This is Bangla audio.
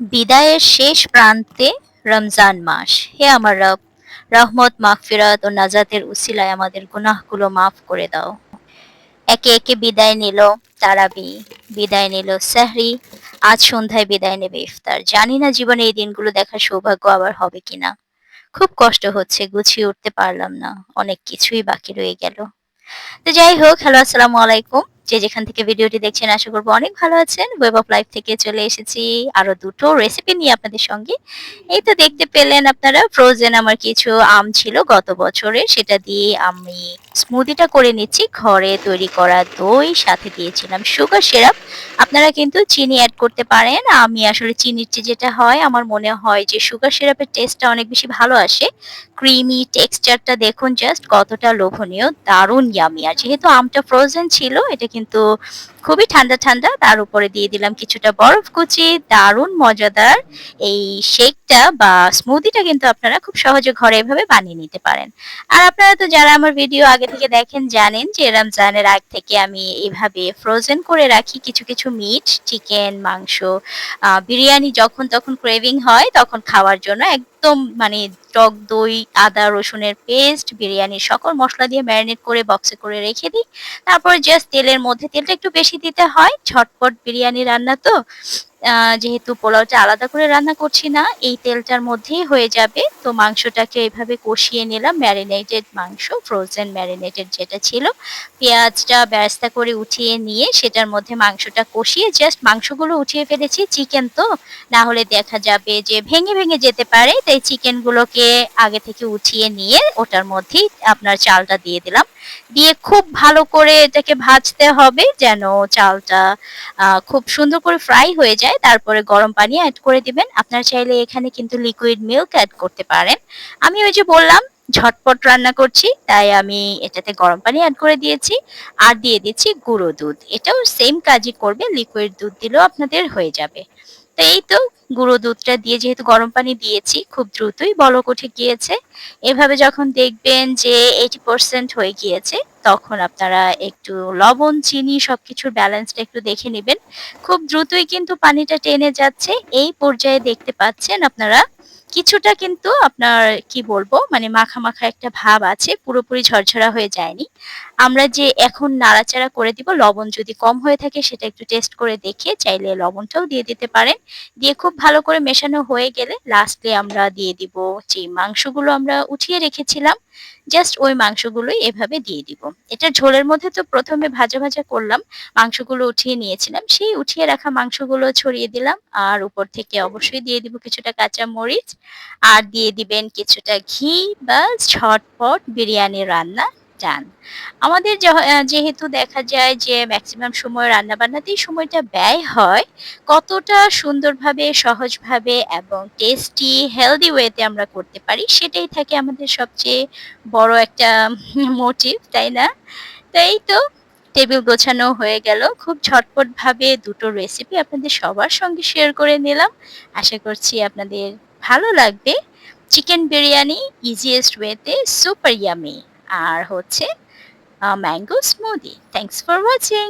বিদায়ের শেষ প্রান্তে রমজান মাস। হে আমার রব, রহমত, মাগফিরাত ও নাজাতের উসিলায় আমাদের গুনাহগুলো মাফ করে দাও। একে, একে বিদায় নিল তারাবি, বিদায় নিল সেহরি, আজ সন্ধ্যায় বিদায় নেবে ইফতার। জানি না জীবনে এই দিনগুলো দেখার সৌভাগ্য আবার হবে কিনা। খুব কষ্ট হচ্ছে, গুছিয়ে উঠতে পারলাম না। অনেক কিছুই বাকি রয়ে গেল। তো যাই হোক, হ্যালো আসসালামু আলাইকুম। যে যেখান থেকে ভিডিওটি দেখছেন আশা করব অনেক ভালো আছেন। ওয়েব অফ লাইফ থেকে চলে এসেছি আরো দুটো রেসিপি নিয়ে আপনাদের সঙ্গে। এই তো দেখতে পেলেন আপনারা ফ্রোজেন আমার কিছু আম ছিল গত বছরের, সেটা দিয়ে আমি স্মুদিটা করে নিচ্ছি। ঘরে তৈরি করা দই, সাথে দিয়েছিলাম সুগার সিরাপ। আপনারা কিন্তু চিনি এড করতে পারেন। আমি আসলে চিনির চেয়ে যেটা হয় আমার মনে হয় যে সুগার সিরাপের টেস্টটা অনেক বেশি ভালো আসে। ক্রিমি টেক্সচারটা দেখুন জাস্ট কতটা লোভনীয়, দারুণ ইয়ামি। আর যেহেতু আমটা ফ্রোজেন ছিল, এটা কিন্তু খুবই ঠান্ডা ঠান্ডা। তার উপরে দিয়ে দিলাম কিছুটা বরফ কুচি। দারুণ মজাদার এই শেকটা বা স্মুদিটা কিন্তু আপনারা খুব সহজে ঘরে এভাবে বানিয়ে নিতে পারেন। আর আপনারা তো যারা আমার ভিডিও আগে থেকে দেখেন জানেন যে রমজানের আগ থেকে আমি এভাবে ফ্রোজেন করে রাখি কিছু কিছু মিট, চিকেন, মাংস, বিরিয়ানি যখন তখন ক্রেভিং হয় তখন খাওয়ার জন্য একদম মানে টক দই, আদা রসুনের পেস্ট, বিরিয়ানির সকল মসলা দিয়ে ম্যারিনেট করে বক্সে করে রেখে দিই। তারপরে জাস্ট তেলের মধ্যে, তেলটা একটু বেশি দিতে হয়, ঝটপট বিরিয়ানি রান্না তো। যেহেতু পোলাওটা আলাদা করে রান্না করছি না, এই তেলটার মধ্যেই হয়ে যাবে। তো মাংসটাকে এভাবে কষিয়ে নিলাম, ম্যারিনেটেড মাংস, ফ্রোজেন ম্যারিনেটেড যেটা ছিল। পেঁয়াজটা বেরেস্তা করে উঠিয়ে নিয়ে সেটার মধ্যে মাংসটা কষিয়ে জাস্ট মাংসগুলো উঠিয়ে ফেলেছি। চিকেন তো, না হলে দেখা যাবে যে ভেঙে ভেঙে যেতে পারে। তাই চিকেনগুলোকে আগে থেকে উঠিয়ে নিয়ে ওটার মধ্যেই আপনার চালটা দিয়ে দিলাম। দিয়ে খুব ভালো করে এটাকে ভাজতে হবে যেন চালটা খুব সুন্দর করে ফ্রাই হয়ে যায়। তারপরে গরম পানি এড করে দিবেন। আপনারা চাইলে এখানে কিন্তু লিকুইড মিল্ক এড করতে পারেন। আমি ওই যে বললাম ঝটপট রান্না করছি, তাই আমি এটাতে গরম পানি এড করে দিয়েছি। আর দিয়ে দিচ্ছি গুঁড়ো দুধ। এটাও সেম কাজই করবে, লিকুইড দুধ দিলেও আপনাদের হয়ে যাবে। তো এই তো গুঁড়ো দুধটা দিয়ে যেহেতু গরম পানি দিয়েছি, খুব দ্রুতই বলক উঠে গিয়েছে। এভাবে যখন দেখবেন যে 80% হয়ে গিয়েছে, তখন আপনারা একটু লবণ, চিনি সবকিছুর ব্যালেন্সটা একটু দেখে নিবেন। খুব দ্রুতই কিন্তু পানিটা টেনে যাচ্ছে। এই পর্যায়ে দেখতে পাচ্ছেন আপনারা কিছুটা কিন্তু আপনার কি বলবো মানে মাখা, মাখা একটা ভাব আছে। পুরোপুরি ঝরঝরা হয়ে যায়নি। আমরা যে এখন নাড়াচাড়া করে দিব, লবণ যদি কম হয়ে থাকে সেটা একটু টেস্ট করে দেখে চাইলে লবণটাও দিয়ে দিতে পারেন। দিয়ে খুব ভালো করে মেশানো হয়ে গেলে লাস্টে আমরা দিয়ে দিব যে মাংসগুলো আমরা উঠিয়ে রেখেছিলাম, জাস্ট ওই মাংসগুলোই এভাবে দিয়ে দিব। এটা ঝোলের মধ্যে তো ১ম এ ভাজা, ভাজা করলাম। মাংসগুলো উঠিয়ে নিয়েছিলাম। সেই উঠিয়ে রাখা মাংসগুলো ছড়িয়ে দিলাম। আর উপর থেকে অবশ্যই দিয়ে দিব কিছুটা কাঁচা মরিচ। আর দিয়ে দিবেন কিছুটা ঘি। ব্যাস ঝটপট বিরিয়ানি রান্না ডান। আমাদের যেহেতু দেখা যায় যে মেক্সিমাম সময় রান্নাবান্নাতেই সময়টা ব্যয় হয়, কতটা সুন্দরভাবে, সহজভাবে এবং টেস্টি, হেলথি ওয়েতে আমরা করতে পারি সেটাই থাকে আমাদের সবচেয়ে বড় একটা মোটিভ, তাই না? তো এই তো টেবিল গোছানো হয়ে গেল। খুব ঝটপটভাবে দুটো রেসিপি আপনাদের সবার সঙ্গে শেয়ার করে নিলাম। আশা করছি আপনাদের ভালো লাগবে। চিকেন বিরিয়ানি ইজিয়েস্ট ওয়েতে সুপার ইয়াম্মি। আর হচ্ছে mango smoothie. Thanks for watching.